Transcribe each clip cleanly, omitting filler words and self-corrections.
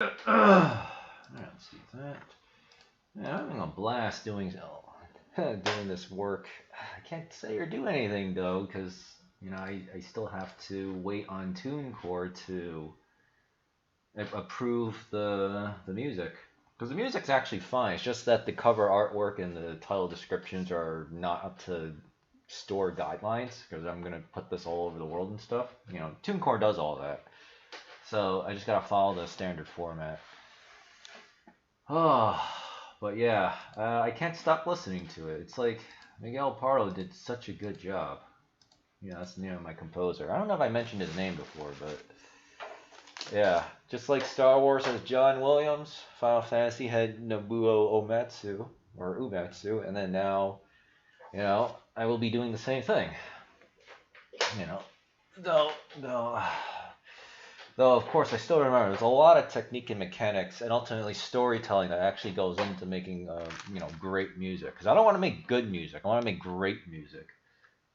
Alright, let's do that. Yeah, I'm having a blast doing doing this work. I can't say or do anything though, because I still have to wait on TuneCore to approve the music. Because the music's actually fine. It's just that the cover artwork and the title descriptions are not up to store guidelines. Because I'm gonna put this all over the world and stuff. TuneCore does all that. So I just gotta follow the standard format. Oh, but yeah, I can't stop listening to it. It's like Miguel Pardo did such a good job. That's the name of my composer. I don't know if I mentioned his name before, but yeah, just like Star Wars has John Williams, Final Fantasy had Nobuo Uematsu, and then now, I will be doing the same thing. You know, though, though. Though, of course, I still remember there's a lot of technique and mechanics and ultimately storytelling that actually goes into making, great music. Because I don't want to make good music. I want to make great music,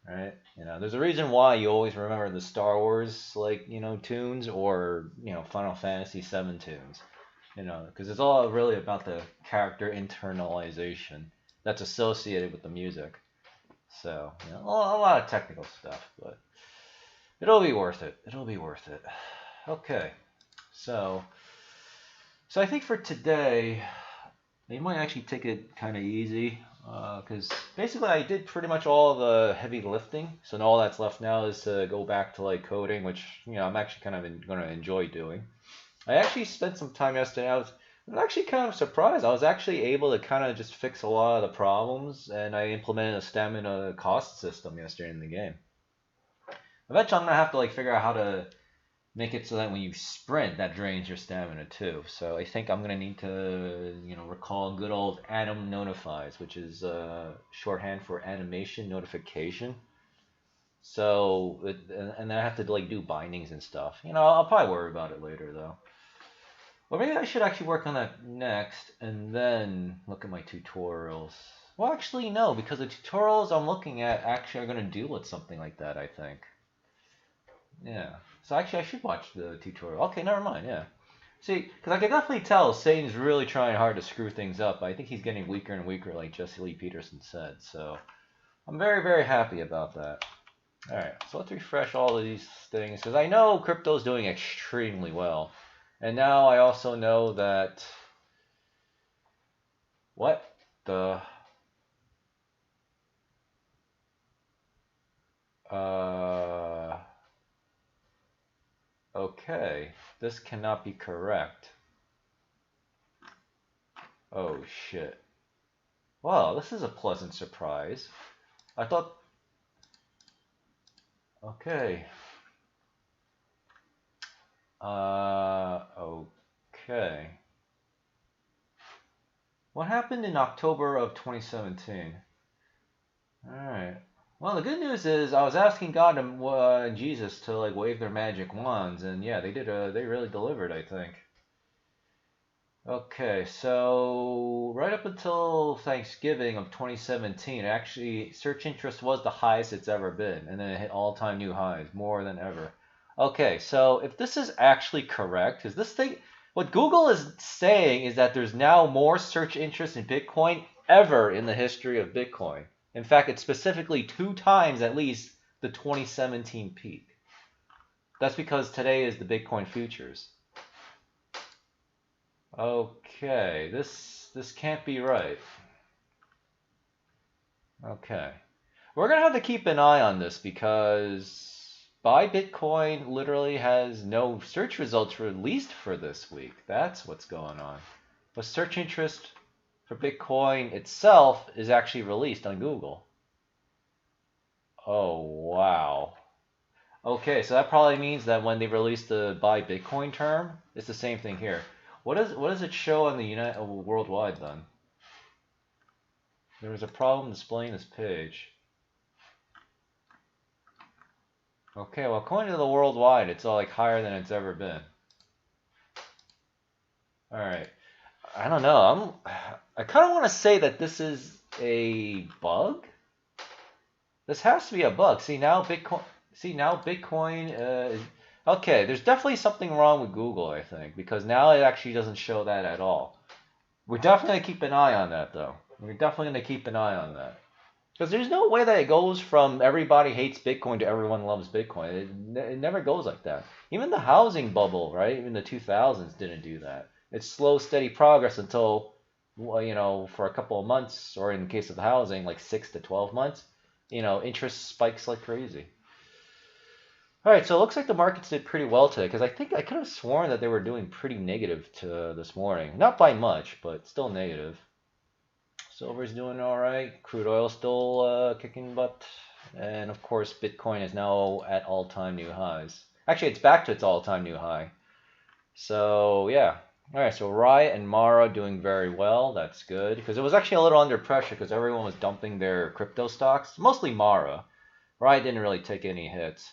right? There's a reason why you always remember the Star Wars, tunes or, Final Fantasy VII tunes. Because it's all really about the character internalization that's associated with the music. So, a lot of technical stuff, but it'll be worth it. It'll be worth it. Okay, so I think for today, you might actually take it kind of easy, because basically I did pretty much all the heavy lifting. So all that's left now is to go back to coding, which I'm actually kind of going to enjoy doing. I actually spent some time yesterday. I was actually kind of surprised. I was actually able to kind of just fix a lot of the problems, and I implemented a stamina cost system yesterday in the game. Eventually, I'm gonna have to figure out how to make it so that when you sprint, that drains your stamina too. So I think I'm gonna need to, recall good old anim notifies, which is shorthand for animation notification. So and then I have to do bindings and stuff. I'll probably worry about it later though. Or maybe I should actually work on that next and then look at my tutorials. Well, actually no, because the tutorials I'm looking at actually are gonna deal with something like that, I think. Yeah. So actually, I should watch the tutorial. Okay, never mind. Yeah. See, because I can definitely tell Satan's really trying hard to screw things up. I think he's getting weaker and weaker, like Jesse Lee Peterson said. So I'm very, very happy about that. All right. So let's refresh all of these things because I know crypto's doing extremely well, and now I also know that what the okay, this cannot be correct. Oh shit. Well, this is a pleasant surprise. I thought, okay. Okay. What happened in October of 2017? Alright. Well, the good news is I was asking God and Jesus to wave their magic wands, and yeah, they did. They really delivered, I think. Okay, so right up until Thanksgiving of 2017, actually, search interest was the highest it's ever been, and then it hit all-time new highs, more than ever. Okay, so if this is actually correct, is this thing, what Google is saying is that there's now more search interest in Bitcoin ever in the history of Bitcoin. In fact, it's specifically 2 times at least the 2017 peak. That's because today is the Bitcoin futures. Okay, this can't be right. Okay. We're going to have to keep an eye on this because Buy Bitcoin literally has no search results released for this week. That's what's going on. But search interest for Bitcoin itself is actually released on Google. Oh, wow. Okay, so that probably means that when they release the Buy Bitcoin term, it's the same thing here. What does it show on the worldwide then? There was a problem displaying this page. Okay, well, according to the worldwide, it's all higher than it's ever been. All right, I don't know. I kind of want to say that this is a bug. This has to be a bug. See now, Bitcoin. Okay, there's definitely something wrong with Google, I think, because now it actually doesn't show that at all. We're definitely gonna keep an eye on that, though. We're definitely gonna keep an eye on that. Because there's no way that it goes from everybody hates Bitcoin to everyone loves Bitcoin. It never goes like that. Even the housing bubble, right? Even the 2000s didn't do that. It's slow, steady progress until, well, for a couple of months, or in the case of the housing, like 6 to 12 months, interest spikes like crazy. All right, so it looks like the markets did pretty well today because I think I could have sworn that they were doing pretty negative to this morning. Not by much, but still negative. Silver's doing all right. Crude oil still kicking butt. And of course, Bitcoin is now at all-time new highs. Actually, it's back to its all-time new high. So, yeah. All right, so Riot and Mara doing very well. That's good. Because it was actually a little under pressure because everyone was dumping their crypto stocks. Mostly Mara. Riot didn't really take any hits.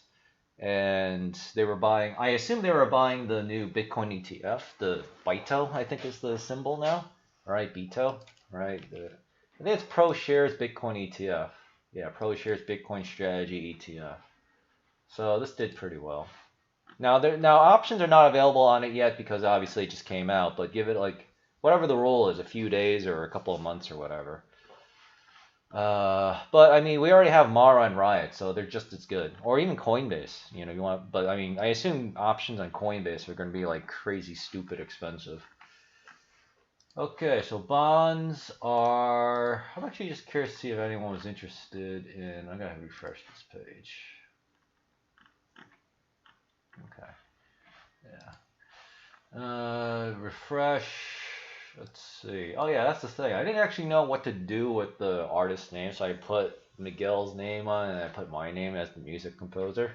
And they were buying, I assume they were buying the new Bitcoin ETF, the BITO, I think is the symbol now. Right, BITO, right? I think it's Proshares Bitcoin ETF. Yeah, Proshares Bitcoin Strategy ETF. So this did pretty well. Now options are not available on it yet because obviously it just came out, but give it like whatever the rule is, a few days or a couple of months or whatever. But I mean, we already have Mara and Riot, so they're just as good. Or even Coinbase, you want. But I mean, I assume options on Coinbase are going to be like crazy, stupid expensive. Okay, so bonds are. I'm actually just curious to see if anyone was interested in. I'm gonna refresh this page. Okay, yeah. Refresh. Let's see. Oh yeah, that's the thing. I didn't actually know what to do with the artist name, so I put Miguel's name on and I put my name as the music composer.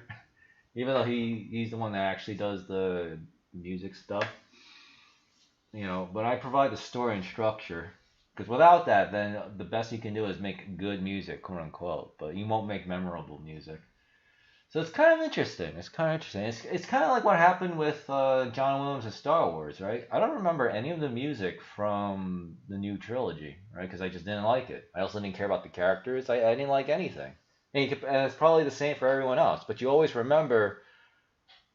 Even though he's the one that actually does the music stuff. But I provide the story and structure. Because without that, then the best you can do is make good music, quote unquote. But you won't make memorable music. So it's kind of interesting. It's kind of like what happened with John Williams' Star Wars, right? I don't remember any of the music from the new trilogy, right? Because I just didn't like it. I also didn't care about the characters. I didn't like anything. And it's probably the same for everyone else. But you always remember,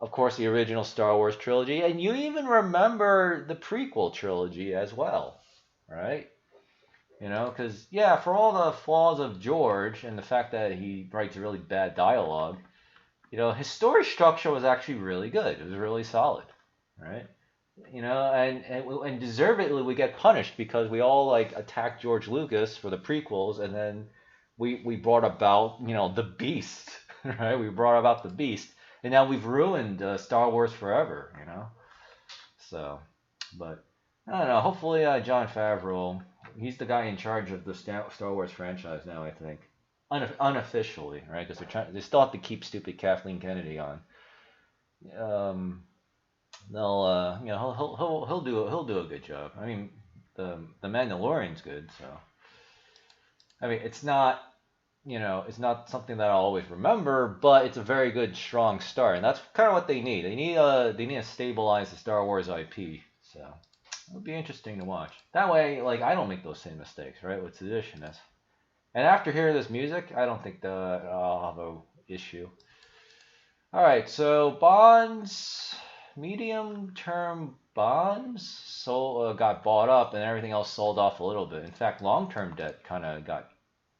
of course, the original Star Wars trilogy, and you even remember the prequel trilogy as well, right? Because, yeah, for all the flaws of George and the fact that he writes really bad dialogue, his story structure was actually really good. It was really solid, right? And deservedly we get punished because we all like attacked George Lucas for the prequels, and then we brought about the Beast, right? We brought about the Beast, and now we've ruined Star Wars forever, So, but I don't know. Hopefully, Jon Favreau, he's the guy in charge of the Star Wars franchise now, I think. Unofficially, right? Because they still have to keep stupid Kathleen Kennedy on. They'll, he'll do a good job. I mean, the Mandalorian's good, so. I mean, it's not something that I'll always remember, but it's a very good, strong start, and that's kind of what they need. They need to stabilize the Star Wars IP, so it'll be interesting to watch. That way, like I don't make those same mistakes, right? With tradition is. And after hearing this music, I don't think that I'll have an issue. All right, so bonds, medium-term bonds, got bought up, and everything else sold off a little bit. In fact, long-term debt kind of got,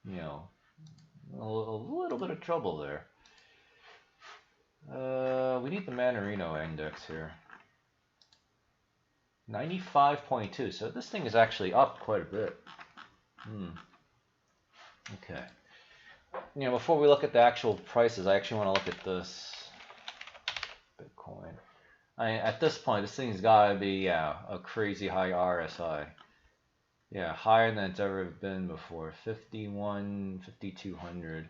a little bit of trouble there. We need the Manarino index here. 95.2. So this thing is actually up quite a bit. Okay. Before we look at the actual prices, I actually want to look at this Bitcoin. At this point, this thing's got to be, a crazy high RSI. Yeah, higher than it's ever been before. 5,200.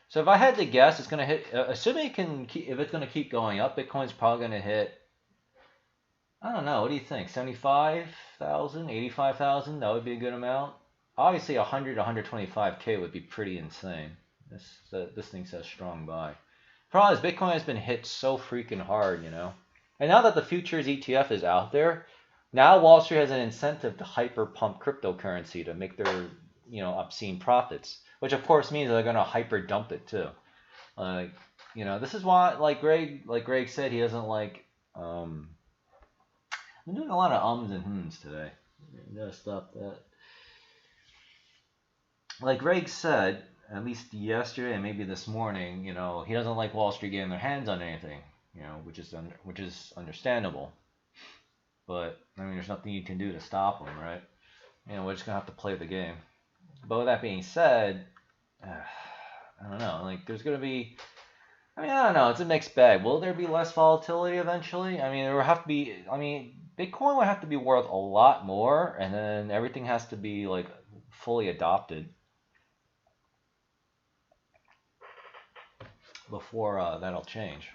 So if I had to guess, it's going to hit, assuming if it's going to keep going up, Bitcoin's probably going to hit, I don't know, what do you think? 75,000, 85,000? That would be a good amount. Obviously, 100 to 125K would be pretty insane. This thing says strong buy. Problem is, Bitcoin has been hit so freaking hard, And now that the futures ETF is out there, now Wall Street has an incentive to hyper pump cryptocurrency to make their, obscene profits. Which of course means they're going to hyper dump it too. You know, this is why, like Greg said, he doesn't like. I'm doing a lot of ums and hms today. I gotta stop that. Like Greg said, at least yesterday and maybe this morning, you know, he doesn't like Wall Street getting their hands on anything, you know, which is understandable. But I mean, there's nothing you can do to stop them, right? You know, we're just gonna have to play the game. But with that being said, I don't know. Like, there's gonna be. I mean, I don't know. It's a mixed bag. Will there be less volatility eventually? I mean, there will have to be. I mean, Bitcoin would have to be worth a lot more, and then everything has to be like fully adopted before that'll change.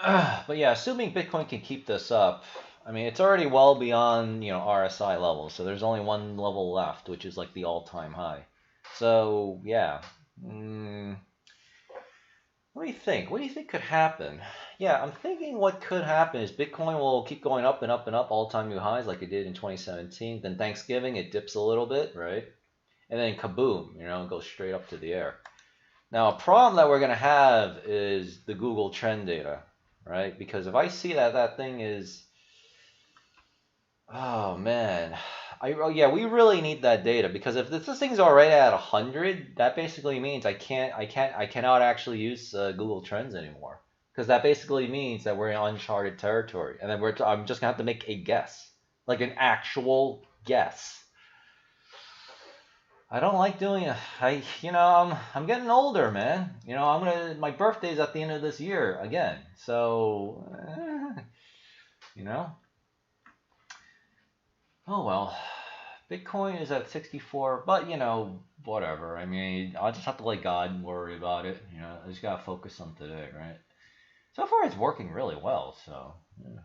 But yeah, assuming Bitcoin can keep this up, I mean, it's already well beyond, you know, RSI levels. So there's only one level left, which is like the all-time high. So yeah, let me think. What do you think could happen? Yeah, I'm thinking what could happen is Bitcoin will keep going up and up and up, all-time new highs like it did in 2017. Then Thanksgiving, it dips a little bit, right? And then kaboom, you know, it goes straight up to the air. Now, a problem that we're going to have is the Google trend data, right? Because if I see that that thing is, oh man, yeah, we really need that data because if this thing's already at 100, that basically means I cannot actually use Google Trends anymore because that basically means that we're in uncharted territory, and then I'm just gonna have to make a guess, like an actual guess. I don't like doing it. You know, I'm getting older, man. You know, my birthday's at the end of this year again, so, you know. Oh well, Bitcoin is at 64, but you know, whatever. I mean, I'll just have to let God worry about it. You know, I just gotta focus on today, right? So far, it's working really well. So yeah,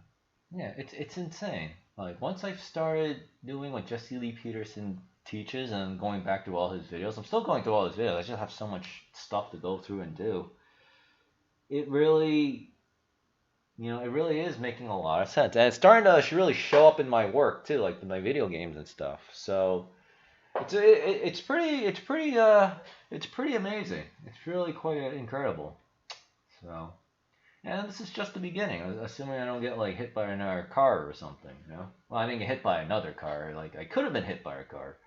yeah, it's insane. Like once I've started doing what Jesse Lee Peterson teaches and going back through all his videos, I'm still going through all his videos. I just have so much stuff to go through and do. It really it really is making a lot of sense, and it's starting to really show up in my work too, like my video games and stuff. So it's pretty amazing. It's really quite incredible. So, and this is just the beginning. Assuming I don't get like hit by another car or something, you know. Well, I didn't get hit by another car. Like I could have been hit by a car.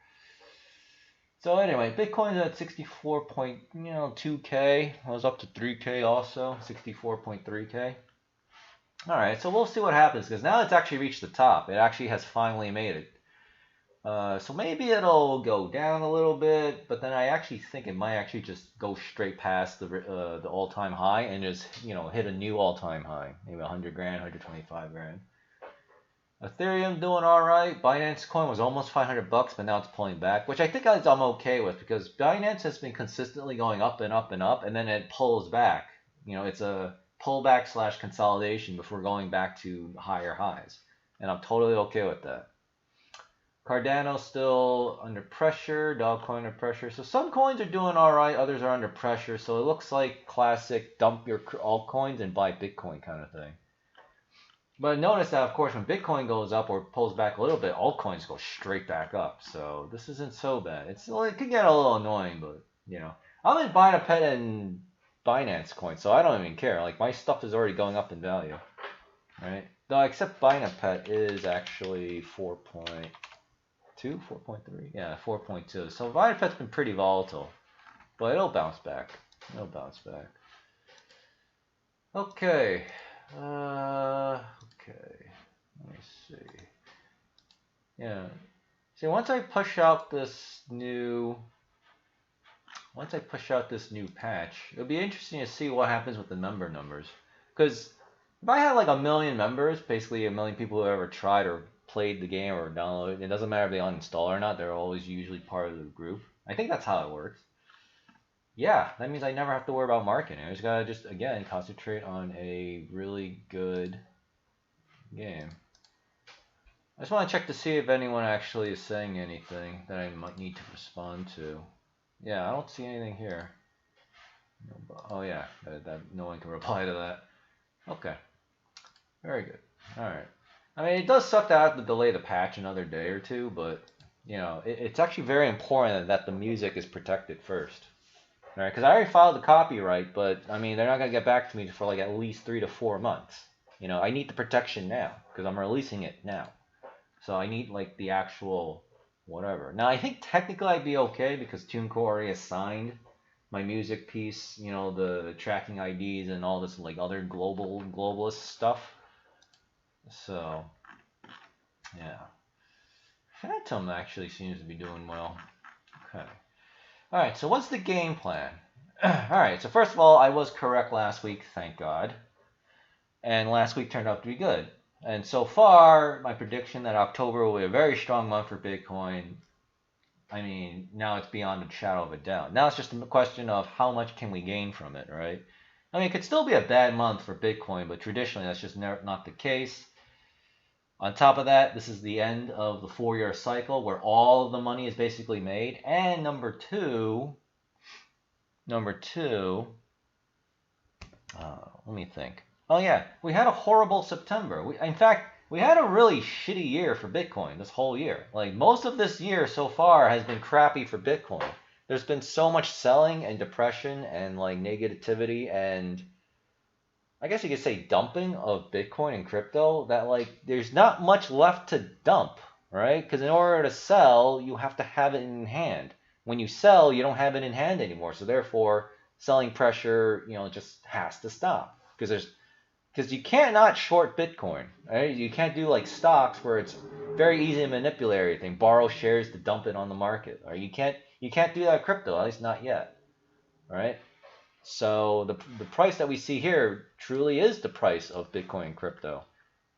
So anyway, Bitcoin's at 64.2K. I was up to 3K also, 64.3K. All right, so we'll see what happens because now it's actually reached the top. It actually has finally made it. So maybe it'll go down a little bit, but then I actually think it might actually just go straight past the all-time high and just hit a new all-time high, maybe 100 grand, 125 grand. Ethereum doing all right. Binance coin was almost 500 bucks, but now it's pulling back, which I think I'm okay with because Binance has been consistently going up and up and up, and then it pulls back. It's a pullback / consolidation before going back to higher highs, and I'm totally okay with that. Cardano still under pressure, Dogecoin under pressure. So some coins are doing all right, others are under pressure. So it looks like classic dump your altcoins and buy Bitcoin kind of thing. But notice that, of course, when Bitcoin goes up or pulls back a little bit, altcoins go straight back up. So this isn't so bad. It could get a little annoying, but, I'm in Binance and Binance coin, so I don't even care. Like, my stuff is already going up in value, right? Though, except Binance is actually 4.2, 4.3? Yeah, 4.2. So Binance been pretty volatile, but it'll bounce back. It'll bounce back. Okay. Okay. Let me see. Yeah. See, once I push out this new patch, it'll be interesting to see what happens with the member numbers. Because if I had like 1 million members, basically 1 million people who ever tried or played the game or downloaded, it doesn't matter if they uninstall or not, they're always usually part of the group. I think that's how it works. Yeah, that means I never have to worry about marketing. I just gotta again, concentrate on a really good game. I just want to check to see if anyone actually is saying anything that I might need to respond to. Yeah, I don't see anything here. Oh yeah, that no one can reply to that. Okay, very good. All right. I mean, it does suck that I have to delay the patch another day or two, but it's actually very important that the music is protected first. right? Because I already filed the copyright, but I mean, they're not gonna get back to me for like at least 3 to 4 months. I need the protection now because I'm releasing it now. So I need like the actual whatever. Now I think technically I'd be okay because TuneCore already assigned my music piece, the tracking IDs and all this like other globalist stuff. So yeah, Phantom actually seems to be doing well. Okay. All right. So what's the game plan? All right. So first of all, I was correct last week, thank God, and last week turned out to be good. And so far, my prediction that October will be a very strong month for Bitcoin. I mean, now it's beyond a shadow of a doubt. Now it's just a question of how much can we gain from it, right? I mean, it could still be a bad month for Bitcoin, but traditionally that's just not the case. On top of that, this is the end of the 4-year cycle where all of the money is basically made. And number two, let me think. Oh yeah, we had a horrible September. In fact, we had a really shitty year for Bitcoin this whole year. Like most of this year so far has been crappy for Bitcoin. There's been so much selling and depression and like negativity and I guess you could say dumping of Bitcoin and crypto that like there's not much left to dump, right? Because in order to sell, you have to have it in hand. When you sell, you don't have it in hand anymore. So therefore, selling pressure, just has to stop because you can't not short Bitcoin, right? You can't do like stocks where it's very easy to manipulate everything, borrow shares to dump it on the market, or you can't do that with crypto, at least not yet, right? So the price that we see here truly is the price of Bitcoin and crypto,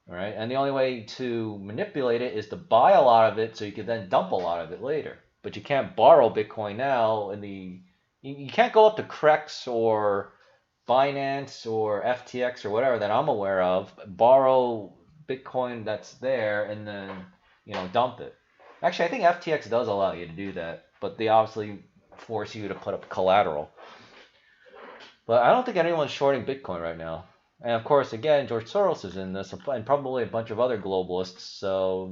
right? And the only way to manipulate it is to buy a lot of it so you can then dump a lot of it later. But you can't borrow Bitcoin now you can't go up to Crex or Binance or FTX or whatever that I'm aware of, borrow Bitcoin that's there and then, dump it. Actually, I think FTX does allow you to do that, but they obviously force you to put up collateral. But I don't think anyone's shorting Bitcoin right now. And of course, again, George Soros is in this, and probably a bunch of other globalists. So,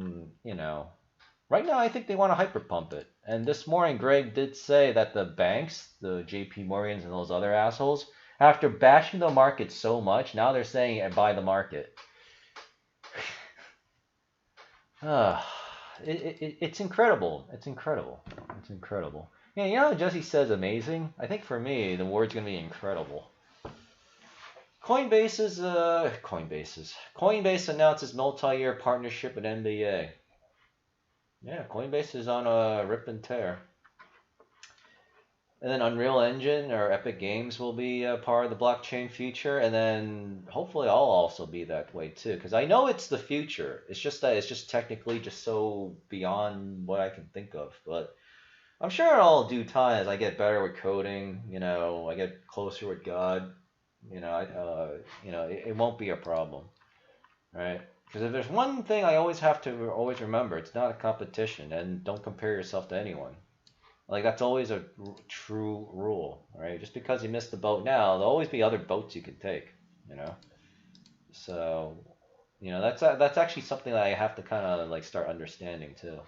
right now I think they want to hyperpump it. And this morning, Greg did say that the banks, the JP Morgans and those other assholes, after bashing the market so much, now they're saying buy the market. It's incredible. It's incredible. It's incredible. Yeah, how Jesse says amazing? I think for me, the word's going to be incredible. Coinbase announces multi-year partnership with NBA. Yeah, Coinbase is on a rip and tear. And then Unreal Engine or Epic Games will be a part of the blockchain future, and then hopefully I'll also be that way too, because I know it's the future. It's just that it's just technically just so beyond what I can think of, but I'm sure in all due time as I get better with coding, I get closer with God, it won't be a problem, right? Because if there's one thing I always have to always remember, it's not a competition, and don't compare yourself to anyone. Like that's always a true rule, right? Just because you missed the boat now, there'll always be other boats you can take, So, that's actually something that I have to kind of like start understanding too.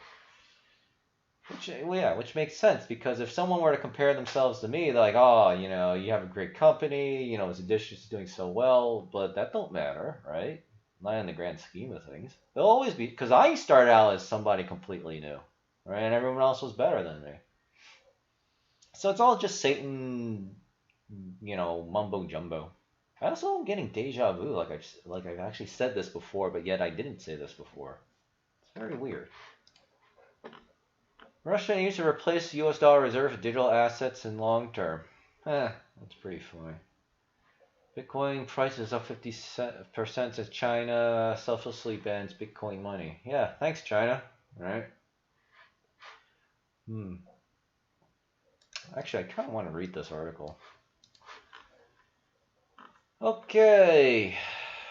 Which makes sense because if someone were to compare themselves to me, they're like, oh, you have a great company, this dish is doing so well, but that don't matter, right? Not in the grand scheme of things. They'll always be, because I started out as somebody completely new, right? And everyone else was better than me. So it's all just Satan, mumbo jumbo. I also am getting deja vu, like I've actually said this before, but yet I didn't say this before. It's very weird. Russia needs to replace U.S. dollar reserves with digital assets in long term. That's pretty funny. Bitcoin price is up 50% as China selflessly bans Bitcoin money. Yeah, thanks China. All right. Actually, I kind of want to read this article. Okay.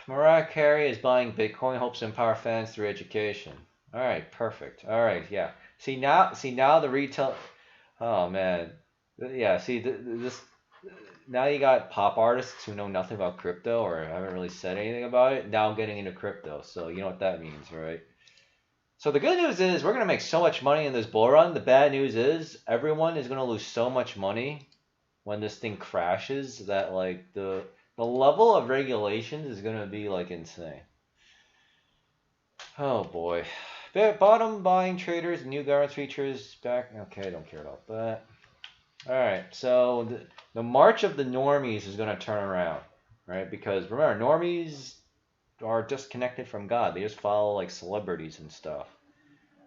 Mariah Carey is buying Bitcoin, hopes to empower fans through education. All right, perfect. All right, yeah. See now the retail. Oh man, yeah. See this. Now you got pop artists who know nothing about crypto or haven't really said anything about it. Now getting into crypto, so you know what that means, right? So the good news is we're gonna make so much money in this bull run. The bad news is everyone is gonna lose so much money when this thing crashes, that like the level of regulation is gonna be like insane. Oh boy. Bottom buying traders, new governance features back. Okay, I don't care about that. Alright, so the march of the normies is going to turn around, right? Because remember, normies are disconnected from God. They just follow like celebrities and stuff.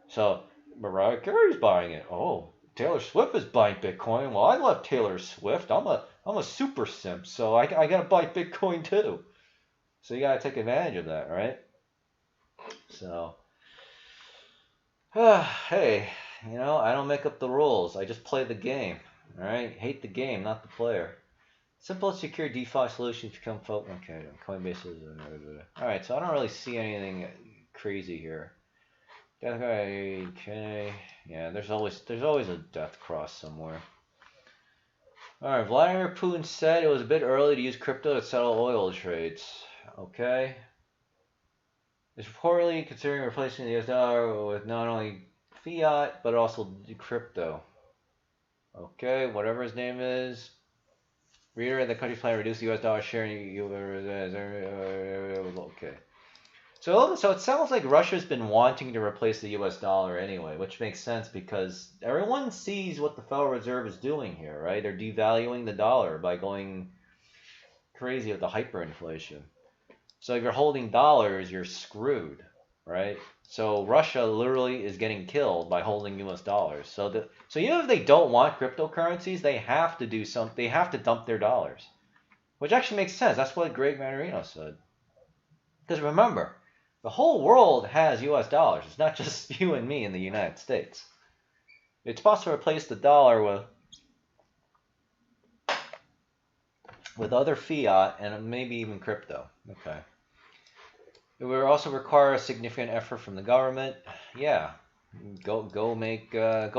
So Mariah Carey's buying it. Oh, Taylor Swift is buying Bitcoin. Well, I love Taylor Swift. I'm a super simp, so I gotta buy Bitcoin too. So you gotta take advantage of that, right? So, hey, I don't make up the rules. I just play the game. All right, hate the game, not the player. Simple and secure DeFi solutions become folk. Okay, Coinbase is. All right, so I don't really see anything crazy here. Okay, yeah, there's always a death cross somewhere. All right, Vladimir Putin said it was a bit early to use crypto to settle oil trades. Okay. It's reportedly considering replacing the US dollar with not only fiat but also crypto. Okay, whatever his name is. Reiterate the country's plan to reduce the US dollar share in okay. So it sounds like Russia's been wanting to replace the US dollar anyway, which makes sense because everyone sees what the Federal Reserve is doing here, right? They're devaluing the dollar by going crazy with the hyperinflation. So if you're holding dollars, you're screwed, right? So Russia literally is getting killed by holding U.S. dollars. So even if they don't want cryptocurrencies, they have to do something. They have to dump their dollars, which actually makes sense. That's what Greg Manarino said. Because remember, the whole world has U.S. dollars. It's not just you and me in the United States. It's possible to replace the dollar with other fiat and maybe even crypto. Okay. It will also require a significant effort from the government. Yeah, go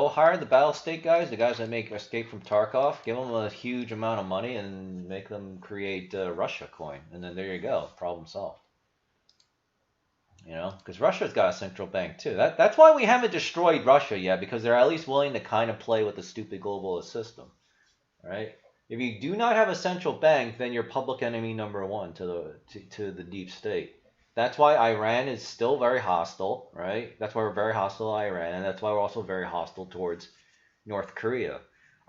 hire the battle state guys, the guys that make Escape from Tarkov. Give them a huge amount of money and make them create Russia coin, and then there you go, problem solved. Because Russia's got a central bank too. That's why we haven't destroyed Russia yet, because they're at least willing to kind of play with the stupid globalist system, right? If you do not have a central bank, then you're public enemy number one to the deep state. That's why Iran is still very hostile, right? That's why we're very hostile to Iran, and that's why we're also very hostile towards North Korea.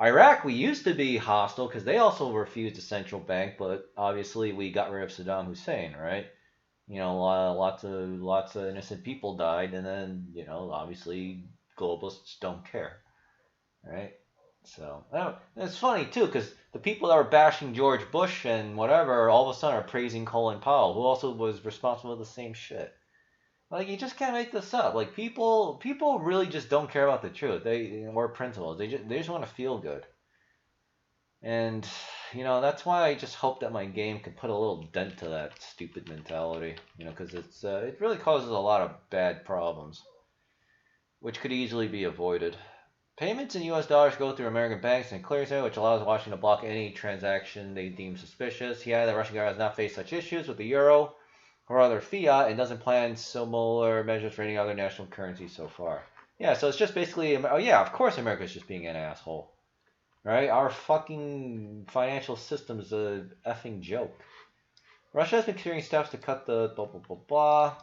Iraq, we used to be hostile because they also refused a central bank, but obviously we got rid of Saddam Hussein, right? Lots of innocent people died, and then obviously globalists don't care, right? So it's funny too, because the people that were bashing George Bush and whatever, all of a sudden are praising Colin Powell, who also was responsible for the same shit. Like, you just can't make this up. Like, people really just don't care about the truth. Or principles. They just want to feel good. And that's why I just hope that my game can put a little dent to that stupid mentality. Because it really causes a lot of bad problems, which could easily be avoided. Payments in U.S. dollars go through American banks and clears it, which allows Washington to block any transaction they deem suspicious. Yeah, the Russian government has not faced such issues with the euro or other fiat and doesn't plan similar measures for any other national currency so far. Yeah, so it's just basically, oh yeah, of course America's just being an asshole. Right? Our fucking financial system is a effing joke. Russia has been considering steps to cut the blah blah blah blah.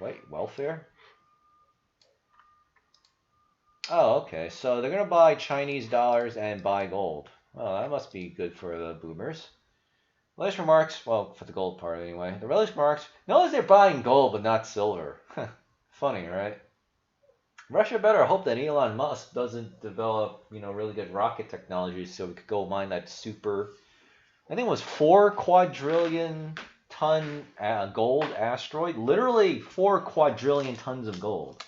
Wait, welfare? Oh, okay. So they're going to buy Chinese dollars and buy gold. Well, that must be good for the boomers. Latest remarks, well, for the gold part anyway. The latest remarks, notice they're buying gold but not silver. Funny, right? Russia better hope that Elon Musk doesn't develop, really good rocket technology so we could go mine that I think it was 4 quadrillion ton gold asteroid. Literally 4 quadrillion tons of gold.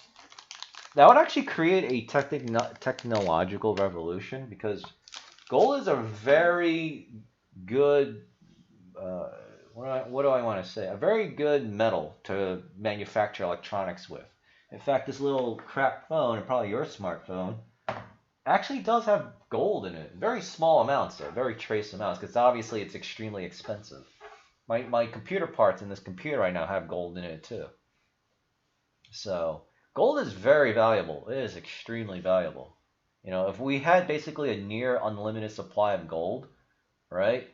That would actually create a technological revolution, because gold is a very good, what do I want to say? A very good metal to manufacture electronics with. In fact, this little crap phone, and probably your smartphone, actually does have gold in it. Very small amounts, though, very trace amounts, because obviously it's extremely expensive. My computer parts in this computer right now have gold in it too. So gold is very valuable. It is extremely valuable. If we had basically a near unlimited supply of gold, right?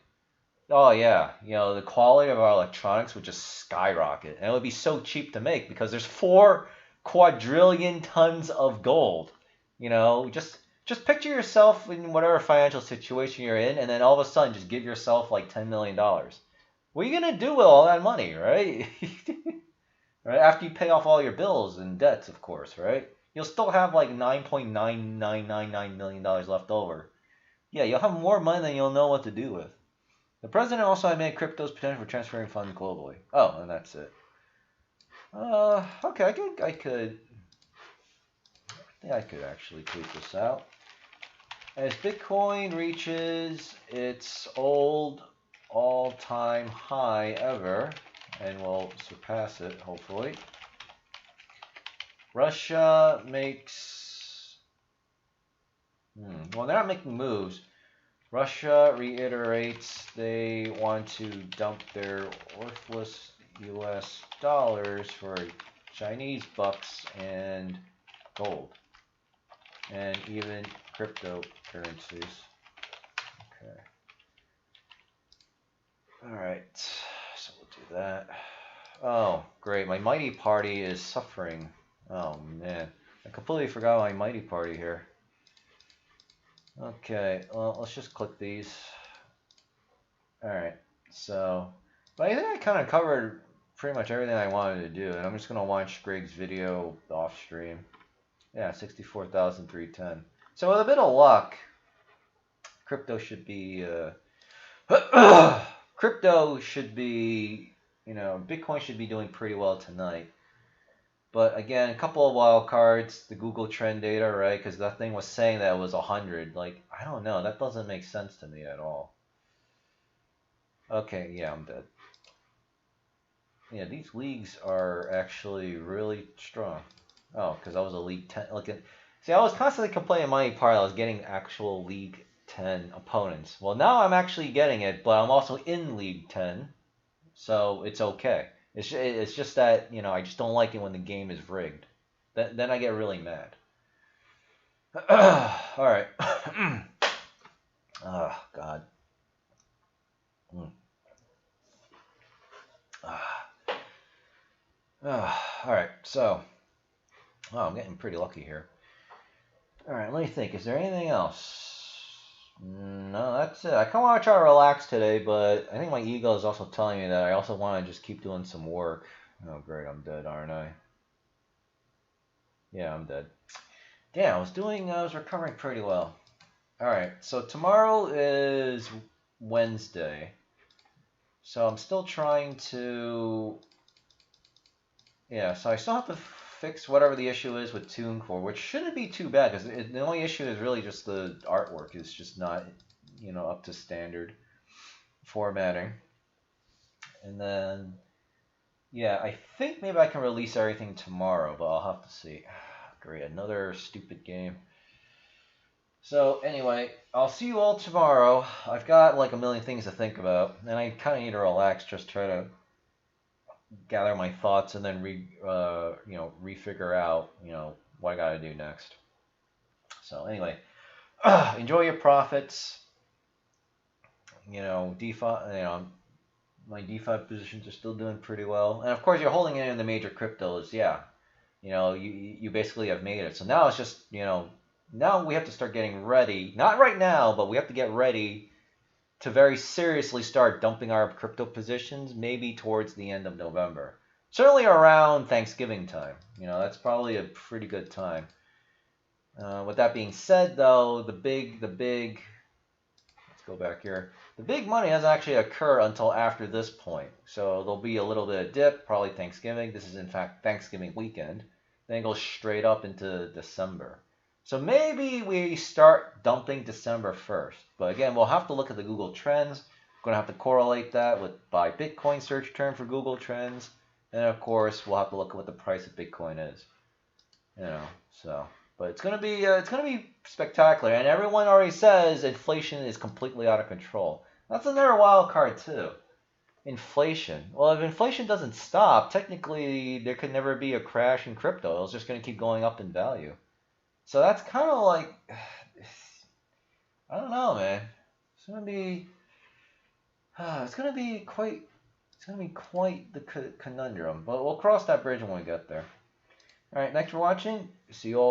Oh yeah, the quality of our electronics would just skyrocket, and it would be so cheap to make because there's 4 quadrillion tons of gold. Just picture yourself in whatever financial situation you're in, and then all of a sudden just give yourself like $10 million. What are you gonna do with all that money, right? Right after you pay off all your bills and debts, of course, right? You'll still have like $9.9999 million left over. Yeah, you'll have more money than you'll know what to do with. The president also admitted crypto's potential for transferring funds globally. Oh, and that's it. Okay, I could actually tweet this out. As Bitcoin reaches its old all-time high ever, and will surpass it, hopefully. Russia makes... Well, they're not making moves. Russia reiterates they want to dump their worthless US dollars for Chinese bucks and gold. And even cryptocurrencies. Okay. Alright, so we'll do that. Oh, great. My Mighty Party is suffering. Oh, man. I completely forgot my Mighty Party here. Okay, well, let's just click these. Alright, so... But I think I kind of covered pretty much everything I wanted to do, and I'm just going to watch Greg's video off stream. Yeah, 64,310. So with a bit of luck, crypto should be... crypto should be... Bitcoin should be doing pretty well tonight. But again, a couple of wild cards, the Google trend data, right? Because that thing was saying that it was 100. Like, I don't know. That doesn't make sense to me at all. Okay, yeah, I'm dead. Yeah, these leagues are actually really strong. Oh, because I was a League 10. See, I was constantly complaining my part I was getting actual League 10 opponents. Well, now I'm actually getting it, but I'm also in League 10, so it's okay. It's just that, I just don't like it when the game is rigged. Then I get really mad. All right. Oh, God. All right, so... Oh, I'm getting pretty lucky here. All right, let me think. Is there anything else? No, that's it. I kind of want to try to relax today, but I think my ego is also telling me that I also want to just keep doing some work. Oh, great. I'm dead, aren't I? Yeah, I'm dead. Damn, I was recovering pretty well. All right, so tomorrow is Wednesday. So I'm still trying to... Yeah, so I still have to fix whatever the issue is with TuneCore, which shouldn't be too bad, because the only issue is really just the artwork is just not, up to standard formatting. And then, yeah, I think maybe I can release everything tomorrow, but I'll have to see. Great, another stupid game. So anyway, I'll see you all tomorrow. I've got like a million things to think about, and I kind of need to relax, just try to gather my thoughts and then refigure out, what I got to do next. So anyway, enjoy your profits. DeFi, my DeFi positions are still doing pretty well, and of course you're holding it in the major cryptos. Yeah, you basically have made it. So now it's just, now we have to start getting ready. Not right now, but we have to get ready to very seriously start dumping our crypto positions maybe towards the end of November. Certainly around Thanksgiving time. That's probably a pretty good time. With that being said, though, the big, let's go back here. The big money doesn't actually occur until after this point. So there'll be a little bit of dip, probably Thanksgiving. This is, in fact, Thanksgiving weekend. Then it goes straight up into December. So maybe we start dumping December 1st. But again, we'll have to look at the Google Trends. We're going to have to correlate that with by Bitcoin search term for Google Trends. And of course, we'll have to look at what the price of Bitcoin is. So... But it's gonna be spectacular, and everyone already says inflation is completely out of control. That's another wild card too. Inflation. Well, if inflation doesn't stop, technically there could never be a crash in crypto. It's just gonna keep going up in value. So that's kind of like, I don't know, man. It's gonna be It's gonna be quite. It's gonna be quite the conundrum, but we'll cross that bridge when we get there. All right, thanks for watching. See you all.